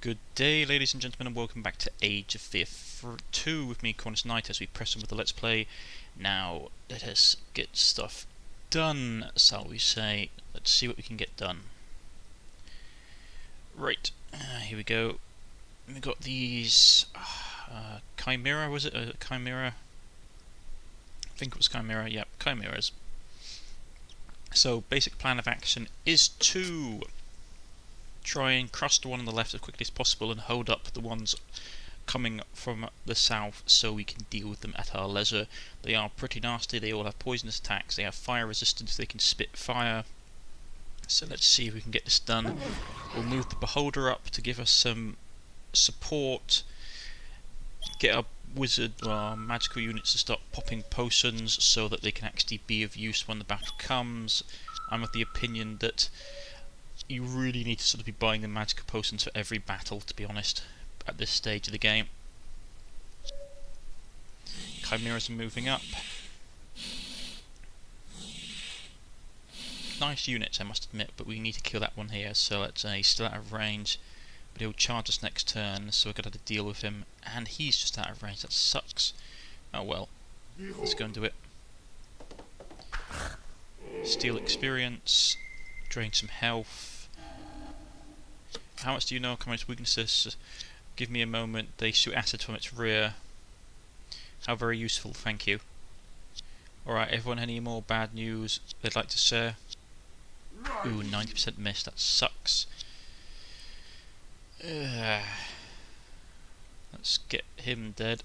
Good day, ladies and gentlemen, and welcome back to Age of Fear 2 with me, Cornish-Knight, as we press on with the Let's Play. Now, let us get stuff done, shall we say. Let's see what we can get done. Right, here we go. We've got these... Chimera, was it? Chimera? I think it was Chimera, yep, Chimeras. So, basic plan of action is to try and crush the one on the left as quickly as possible and hold up the ones coming from the south so we can deal with them at our leisure. They are pretty nasty, they all have poisonous attacks, they have fire resistance, they can spit fire. So let's see if we can get this done. We'll move the beholder up to give us some support, get our wizard or our magical units to start popping potions so that they can actually be of use when the battle comes. I'm of the opinion that you really need to sort of be buying the magical potions for every battle, to be honest, at this stage of the game. Chimeras are moving up. Nice units, I must admit, but we need to kill that one here, so let's say he's still out of range, but he'll charge us next turn, so we've got to deal with him, and he's just out of range. That sucks. Oh well, let's go and do it. Steal experience, drain some health. How much do you know of Communist weaknesses? Give me a moment. They shoot acid from its rear. How very useful, thank you. Alright, everyone, any more bad news they'd like to share? Ooh, 90% miss, that sucks. Let's get him dead.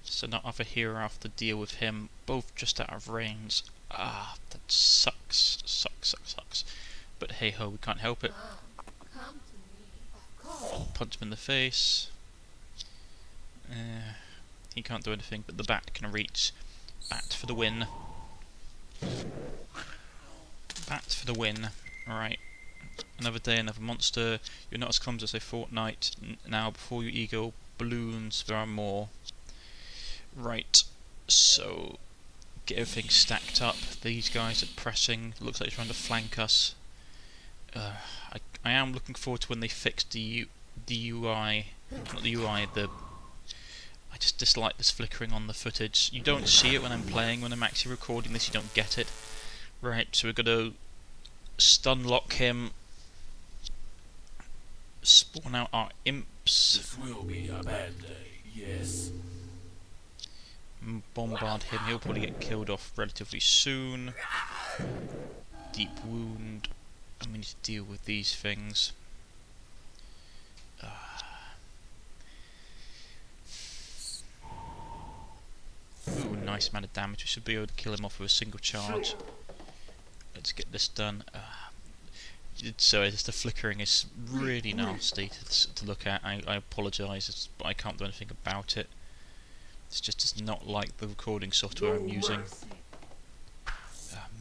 So now other hero have to deal with him, both just out of range. Ah, that sucks. Sucks. But hey ho, we can't help it. Punch him in the face. He can't do anything, but the bat can reach. Bat for the win. Bat for the win. Alright. Another day, another monster. You're not as clumsy as a fortnight. Now, before your ego balloons, there are more. Right. So, get everything stacked up. These guys are pressing. Looks like they're trying to flank us. I am looking forward to when they fix the UI, not the UI, I just dislike this flickering on the footage. You don't see it when I'm playing, when I'm actually recording this you don't get it. Right, so we're going to stun lock him, spawn out our imps. This will be a bad day, yes. Bombard him, he'll probably get killed off relatively soon. Deep wound. And we need to deal with these things. Ooh, nice amount of damage. We should be able to kill him off with a single charge. Let's get this done. So just the flickering is really nasty to look at. I apologise, but I can't do anything about it. It's just does not like the recording software I'm using.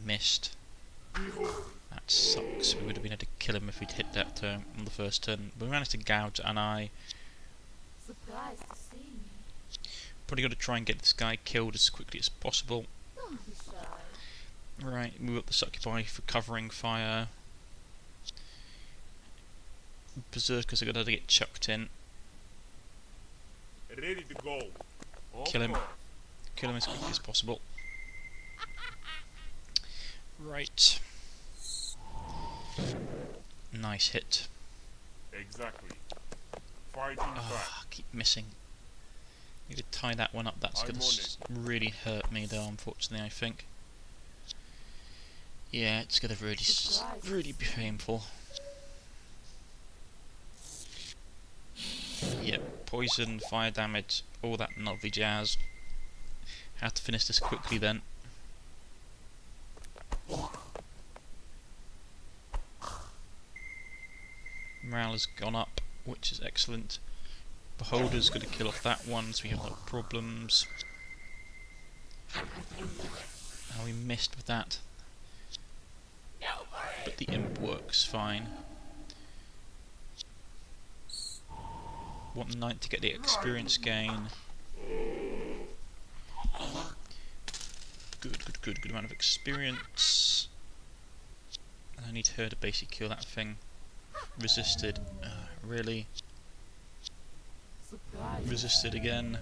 Missed. That sucks. We would have been able to kill him if we'd hit that turn on the first turn. But we managed to gouge an eye. Probably got to try and get this guy killed as quickly as possible. Right, move up the succubi for covering fire. Berserkers are going to get chucked in. Ready to go. Kill him. Kill him as quickly as possible. Right. Nice hit. Exactly. Fighting back. Keep missing. Need to tie that one up. That's going to really hurt me, though. Unfortunately, I think. Yeah, it's going to really be painful. Yep, poison, fire damage, all that lovely jazz. Have to finish this quickly then. Morale has gone up, which is excellent. Beholder's going to kill off that one, so we have no problems. Now we missed with that, but the imp works fine. Want the knight to get the experience gain. Good amount of experience. And I need her to basically kill that thing. Resisted. Really? Resisted again.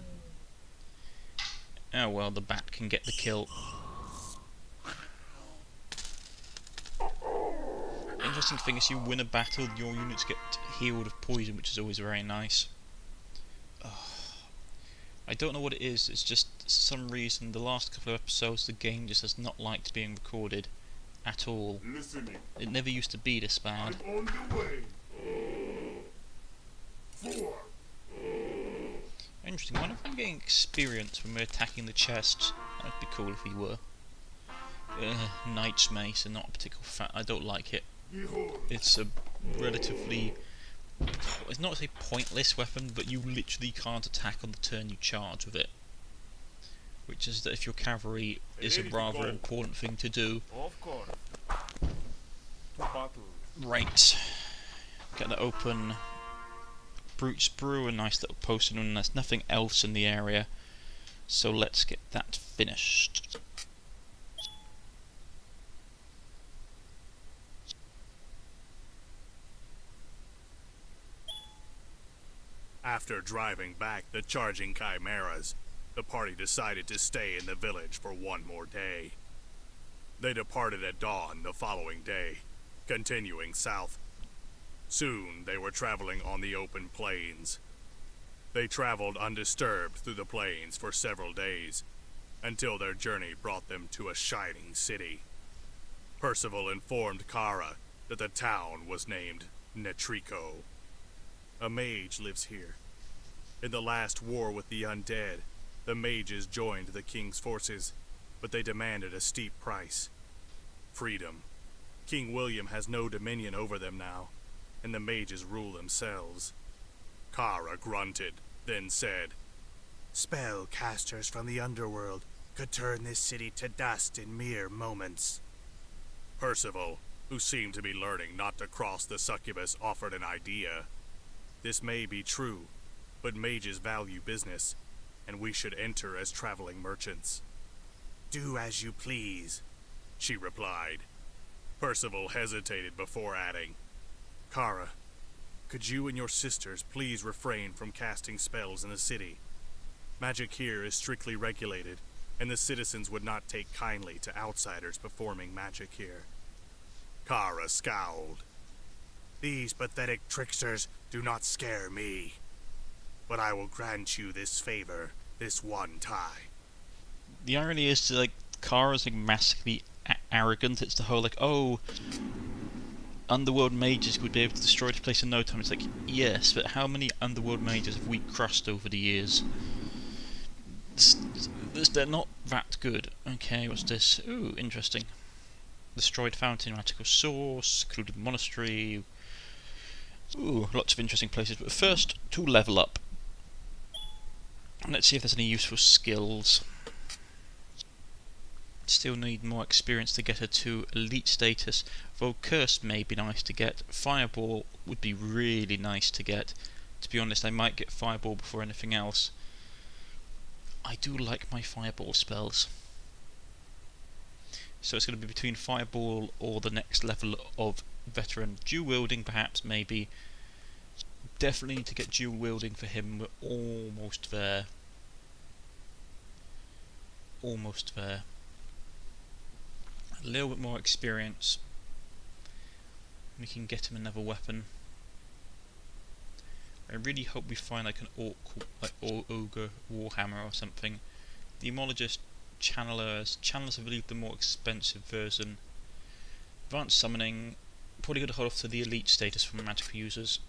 Oh well, the bat can get the kill. Interesting thing is, you win a battle, your units get healed of poison, which is always very nice. I don't know what it is, it's just for some reason the last couple of episodes the game just has not liked being recorded at all. Listening. It never used to be this bad. I'm on the way. 4. Interesting, I wonder if I'm getting experience when we're attacking the chests. That'd be cool if we were. Knight's Mace, and not a particular I don't like it. Behold. It's a relatively, it's not to say pointless weapon, but you literally can't attack on the turn you charge with it. Which is that if your cavalry is a rather important thing to do. Of course. To battle. Right. Get that open. Brute's Brew, a nice little potion, and there's nothing else in the area. So let's get that finished. After driving back the charging chimeras, the party decided to stay in the village for one more day. They departed at dawn the following day, continuing south. Soon they were traveling on the open plains. They traveled undisturbed through the plains for several days, until their journey brought them to a shining city. Percival informed Kara that the town was named Netrico. A mage lives here. In the last war with the undead, the mages joined the king's forces, but they demanded a steep price. Freedom. King William has no dominion over them now, and the mages rule themselves. Kara grunted, then said, "Spellcasters from the underworld could turn this city to dust in mere moments." Percival, who seemed to be learning not to cross the succubus, offered an idea. "This may be true, but mages value business, and we should enter as traveling merchants." "Do as you please," she replied. Percival hesitated before adding, "Kara, could you and your sisters please refrain from casting spells in the city? Magic here is strictly regulated, and the citizens would not take kindly to outsiders performing magic here." Kara scowled. "These pathetic tricksters do not scare me. But I will grant you this favor, this one time." The irony is, like, Kara's like massively arrogant. It's the whole like, oh, underworld mages would be able to destroy the place in no time. It's like, yes, but how many underworld mages have we crushed over the years? They're not that good. Okay, what's this? Ooh, interesting. Destroyed fountain, magical source, secluded monastery. Ooh, lots of interesting places. But first, to level up. Let's see if there's any useful skills. Still need more experience to get her to elite status. Though Curse may be nice to get. Fireball would be really nice to get. To be honest, I might get Fireball before anything else. I do like my Fireball spells. So it's going to be between Fireball or the next level of Veteran. Dual Wielding perhaps, maybe. Definitely need to get Dual Wielding for him. We're almost there. Almost there. A little bit more experience. We can get him another weapon. I really hope we find like an orc, like ogre warhammer or something. The Demologist channelers. Channelers, I believe, the more expensive version. Advanced summoning. Probably going to hold off to the elite status for magical users.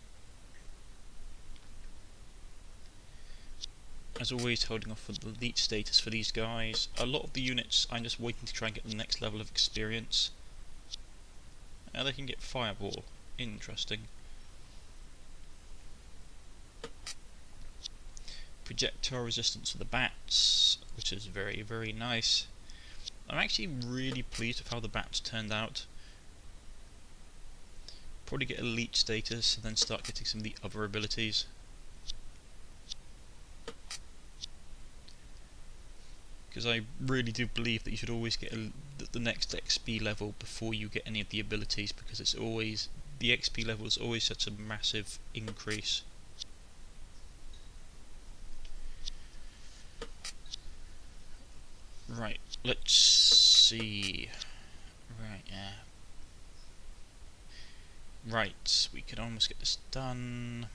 As always, holding off for the elite status for these guys. A lot of the units, I'm just waiting to try and get the next level of experience. Now they can get Fireball. Interesting. Projectile resistance for the bats, which is very, very nice. I'm actually really pleased with how the bats turned out. Probably get elite status and then start getting some of the other abilities. Because I really do believe that you should always get the next XP level before you get any of the abilities, because it's always the XP level is always such a massive increase. Right, let's see. Right, yeah. Right, we can almost get this done.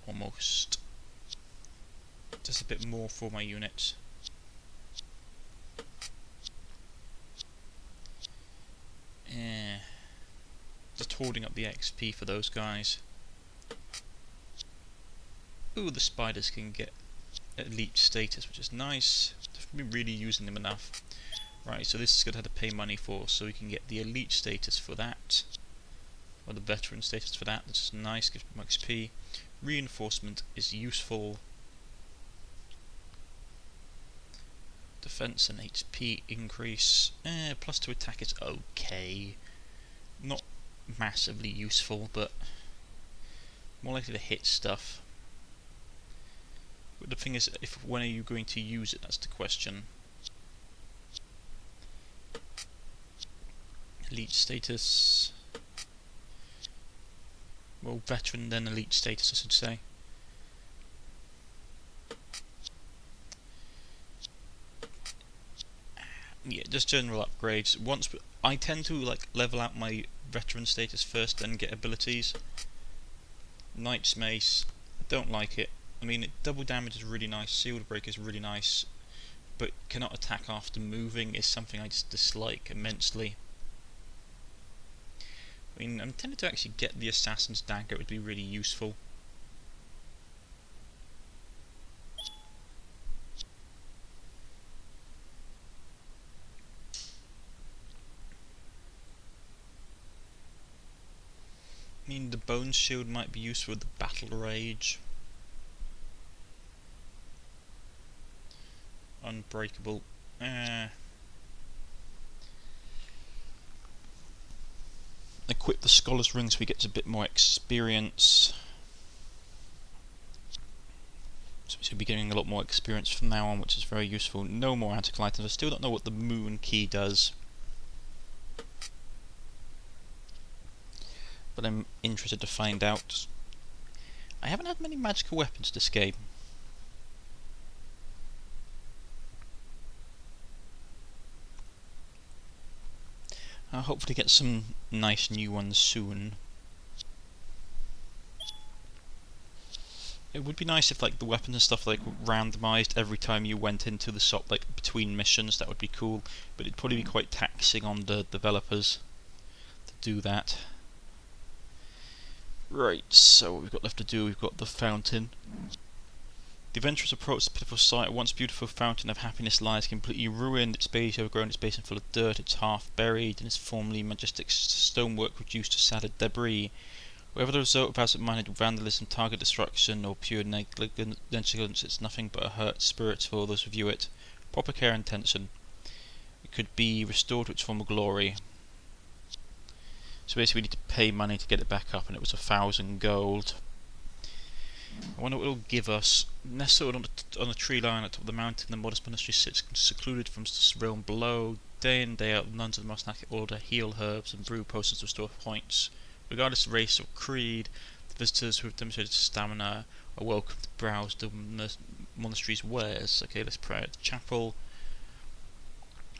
Almost. Just a bit more for my units. Yeah. Just hoarding up the XP for those guys. Ooh, the spiders can get elite status, which is nice. I've been really using them enough. Right, so this is going to have to pay money for, so we can get the elite status for that. Or the veteran status for that, which is nice, gives me XP. Reinforcement is useful. Defense and HP increase. Plus 2 attack is okay. Not massively useful, but more likely to hit stuff. But the thing is, when are you going to use it? That's the question. Elite status. Well, veteran then elite status, I should say. Yeah, just general upgrades. I tend to like level out my veteran status first, then get abilities. Knight's Mace, don't like it. I mean, double damage is really nice, sealed break is really nice, but cannot attack after moving is something I just dislike immensely. I mean, I'm tempted to actually get the Assassin's Dagger, it would be really useful. I mean, the Bone Shield might be useful with the Battle Rage. Unbreakable. Equip the Scholar's Ring so we get a bit more experience. So we should be getting a lot more experience from now on, which is very useful. No more antical items. I still don't know what the Moon Key does, but I'm interested to find out. I haven't had many magical weapons this game. I'll hopefully get some nice new ones soon. It would be nice if like the weapons and stuff like randomized every time you went into the shop, like between missions. That would be cool, but it'd probably be quite taxing on the developers to do that. Right, so what we've got left to do, we've got the fountain. The adventurers approach the pitiful sight. A once beautiful fountain of happiness lies completely ruined. Its base overgrown, its basin full of dirt, it's half buried, and its formerly majestic stonework reduced to shattered debris. Whether the result of absent-minded vandalism, target destruction, or pure negligence, it's nothing but a hurt spirit for those who view it. Proper care and attention. It could be restored to its former glory. So basically we need to pay money to get it back up, and it was 1,000 gold. I wonder what it'll give us. Nestled on a tree line at the top of the mountain, the modest monastery sits secluded from the realm below. Day in, day out, the nuns of the monastic order heal herbs and brew potions to restore points. Regardless of race or creed, the visitors who have demonstrated stamina are welcome to browse the monastery's wares. Okay, let's pray at the chapel.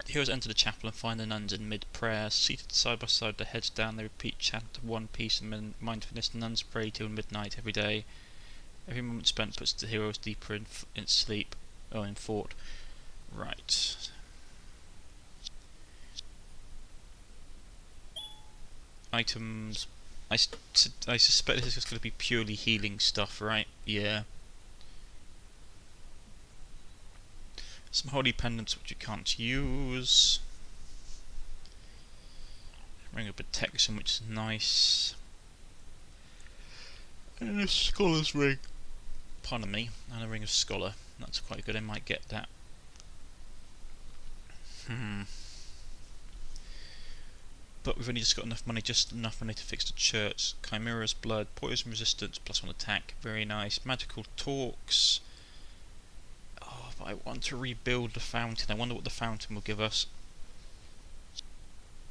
The heroes enter the chapel and find the nuns in mid-prayer. Seated side by side, their heads down, they repeat chant of one piece and mindfulness. The nuns pray till midnight every day. Every moment spent puts the heroes deeper in sleep, or in thought. Right. Items. I suspect this is just going to be purely healing stuff, right? Yeah. Some holy pendants which you can't use. Ring of protection, which is nice. And a scholar's ring. Pardon me, and a ring of scholar. That's quite good, I might get that. But we've only just got enough money to fix the church. Chimera's blood, poison resistance, +1 attack, very nice. Magical talks. Oh, but I want to rebuild the fountain. I wonder what the fountain will give us.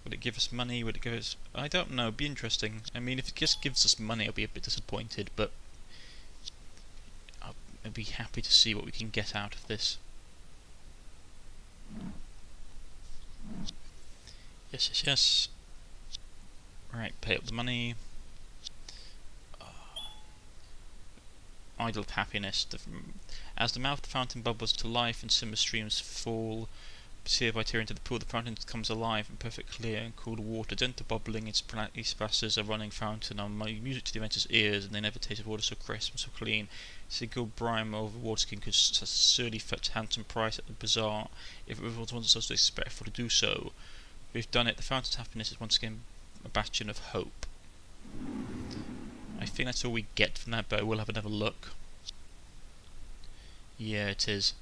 Would it give us money? Would it give us... I don't know, it'd be interesting. I mean, if it just gives us money, I'll be a bit disappointed, but I'd be happy to see what we can get out of this. Yes, yes, yes. Right, pay up the money. Idle of happiness. As the mouth of the fountain bubbles to life and simmer streams fall, seared by tear into the pool, the fountain comes alive and perfect clear and cool water, gentle bubbling, its splashes a running fountain on music to the adventurer's ears, and they never tasted water so crisp and so clean. Single brine over waterskin could surely fetch a handsome price at the bazaar, if it was once so expectful to do so. We've done it. The fountain's happiness is once again a bastion of hope. I think that's all we get from that, but we'll have another look. Yeah, it is.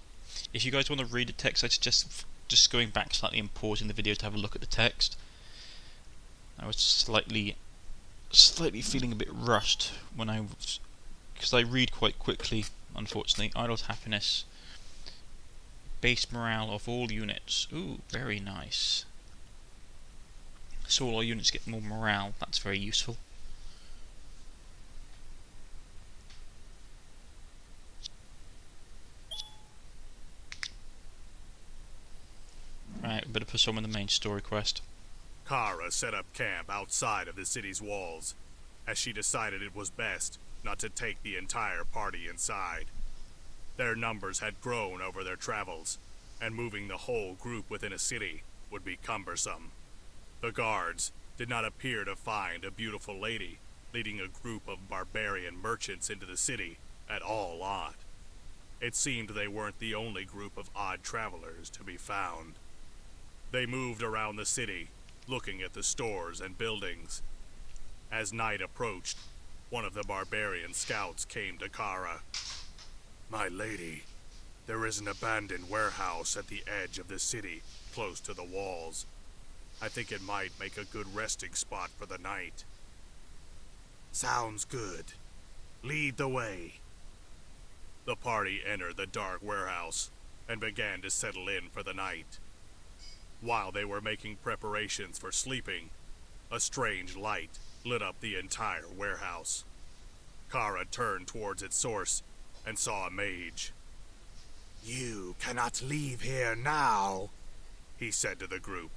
If you guys want to read the text, I suggest just going back slightly and pausing the video to have a look at the text. I was slightly feeling a bit rushed when because I read quite quickly, unfortunately. Idle happiness. Base morale of all units. Ooh, very nice. So all our units get more morale. That's very useful. Right, we better push on with the main story quest. Kara set up camp outside of the city's walls, as she decided it was best not to take the entire party inside. Their numbers had grown over their travels, and moving the whole group within a city would be cumbersome. The guards did not appear to find a beautiful lady leading a group of barbarian merchants into the city at all odd. It seemed they weren't the only group of odd travelers to be found. They moved around the city, looking at the stores and buildings. As night approached, one of the barbarian scouts came to Kara. "My lady, there is an abandoned warehouse at the edge of the city, close to the walls. I think it might make a good resting spot for the night." "Sounds good. Lead the way." The party entered the dark warehouse and began to settle in for the night. While they were making preparations for sleeping, a strange light lit up the entire warehouse. Kara turned towards its source and saw a mage. "You cannot leave here now," he said to the group.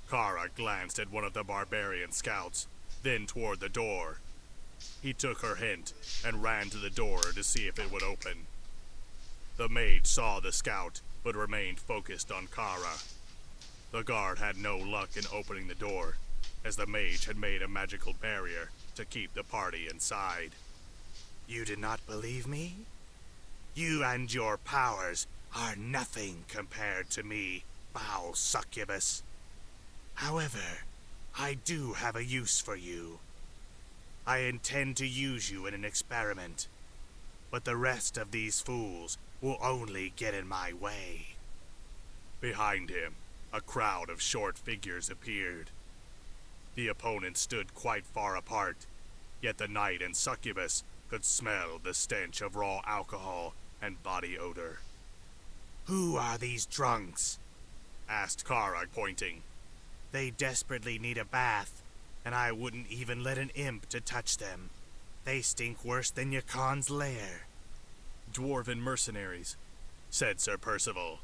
Kara glanced at one of the barbarian scouts, then toward the door. He took her hint and ran to the door to see if it would open. The mage saw the scout, but remained focused on Kara. The guard had no luck in opening the door, as the mage had made a magical barrier to keep the party inside. "You do not believe me? You and your powers are nothing compared to me, foul succubus. However, I do have a use for you. I intend to use you in an experiment, but the rest of these fools will only get in my way." Behind him, a crowd of short figures appeared. The opponents stood quite far apart, yet the knight and succubus could smell the stench of raw alcohol and body odor. "Who are these drunks?" asked Kara, pointing. "They desperately need a bath, and I wouldn't even let an imp to touch them. They stink worse than Yakan's lair." "Dwarven mercenaries," said Sir Percival.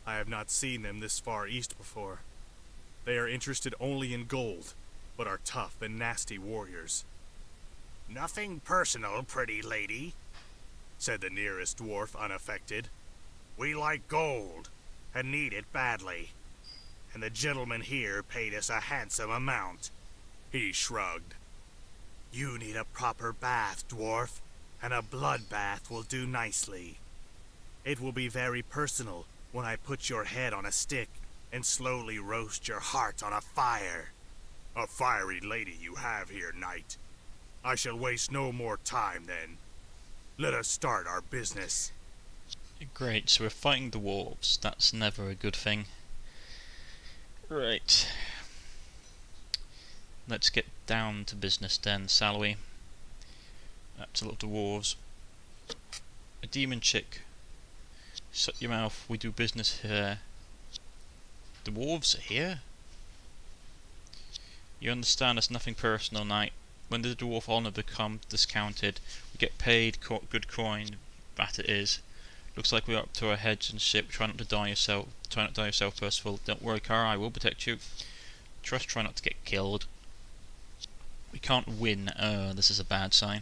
"I have not seen them this far east before. They are interested only in gold, but are tough and nasty warriors." "Nothing personal, pretty lady," said the nearest dwarf, unaffected. "We like gold, and need it badly. And the gentleman here paid us a handsome amount." He shrugged. "You need a proper bath, dwarf, and a blood bath will do nicely. It will be very personal when I put your head on a stick and slowly roast your heart on a fire." "A fiery lady you have here, knight. I shall waste no more time, then. Let us start our business." Great, so we're fighting the dwarves. That's never a good thing. Right. Let's get down to business then, shall we? That's a lot of dwarves. A demon chick. Shut your mouth, we do business here. The dwarves are here? You understand it's nothing personal, Knight. When the dwarf honour becomes discounted, we get paid good coin, that it is. Looks like we're up to our heads and ship. Try not to die yourself. Try not to die yourself, Percival. Don't worry, Cara, I will protect you. Trust, try not to get killed. We can't win. This is a bad sign.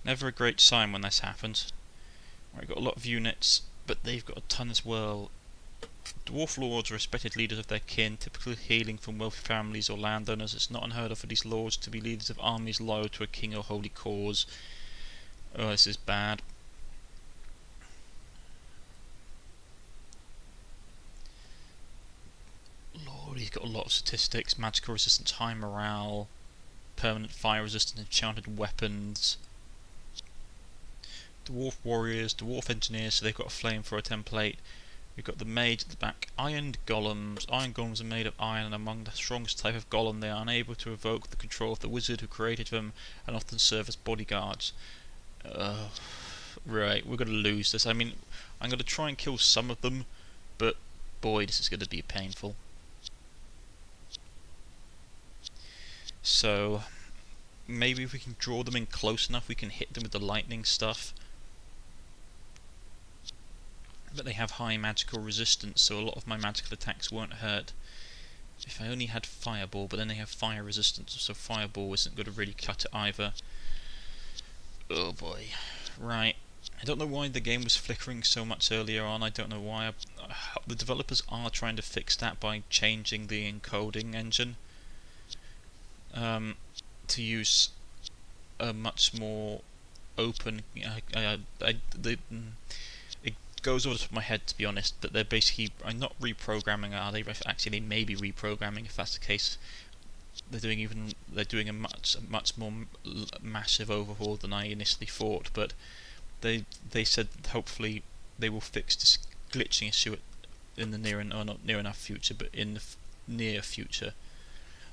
Never a great sign when this happens. We've got a lot of units, but they've got a ton as well. Dwarf lords are respected leaders of their kin, typically hailing from wealthy families or landowners. It's not unheard of for these lords to be leaders of armies loyal to a king or holy cause. Oh, this is bad. Lord, he's got a lot of statistics. Magical resistance, high morale, permanent fire resistance, enchanted weapons. Dwarf warriors, dwarf engineers, so they've got a flame for a template. We've got the mage at the back. Ironed golems. Iron golems are made of iron and among the strongest type of golem. They are unable to evoke the control of the wizard who created them and often serve as bodyguards. Right, we're going to lose this. I mean, I'm going to try and kill some of them, but boy, this is going to be painful. So, maybe if we can draw them in close enough, we can hit them with the lightning stuff. But they have high magical resistance, so a lot of my magical attacks won't hurt. If I only had fireball, but then they have fire resistance, so fireball isn't going to really cut it either. Oh boy. Right. I don't know why the game was flickering so much earlier on. I don't know why. The developers are trying to fix that by changing the encoding engine to use a much more open. It goes over the top of my head, to be honest, but they're basically not reprogramming, are they? Actually, they may be reprogramming if that's the case. They're doing a much more massive overhaul than I initially thought, but they said that hopefully they will fix this glitching issue in the near or not near enough future, but in the near future,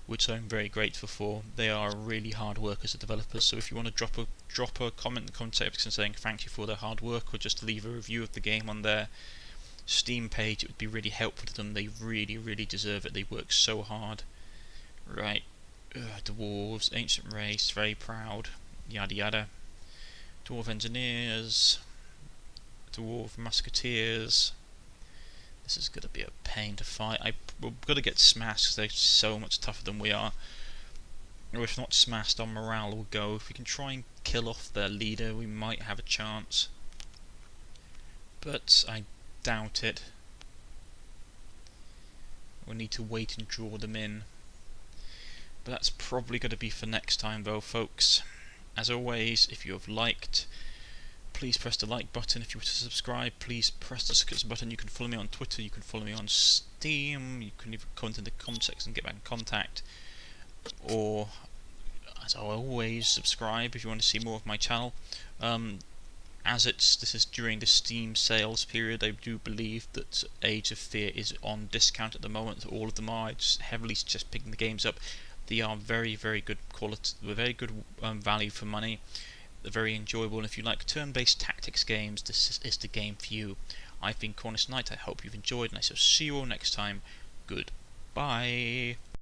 which I'm very grateful for. They are really hard workers, the developers. So if you want to drop a comment in the comment section saying thank you for their hard work, or just leave a review of the game on their Steam page, it would be really helpful to them. They really, really deserve it. They work so hard. Right, dwarves, ancient race, very proud, yada yada. Dwarf engineers, dwarf musketeers. This is going to be a pain to fight. We're going to get smashed because they're so much tougher than we are. Or if not smashed, our morale will go. If we can try and kill off their leader, we might have a chance. But I doubt it. We'll need to wait and draw them in. But that's probably going to be for next time though, folks. As always, if you have liked, please press the like button. If you want to subscribe, please press the subscribe button. You can follow me on Twitter, you can follow me on Steam, you can even comment in the comment section and get back in contact. Or, as always, subscribe if you want to see more of my channel. This is during the Steam sales period, I do believe that Age of Fear is on discount at the moment. All of them are. It's heavily just picking the games up. They are very, very good quality, very good value for money. They're very enjoyable, and if you like turn-based tactics games, this is the game for you. I've been Cornish-Knight. I hope you've enjoyed, and I shall see you all next time. Goodbye.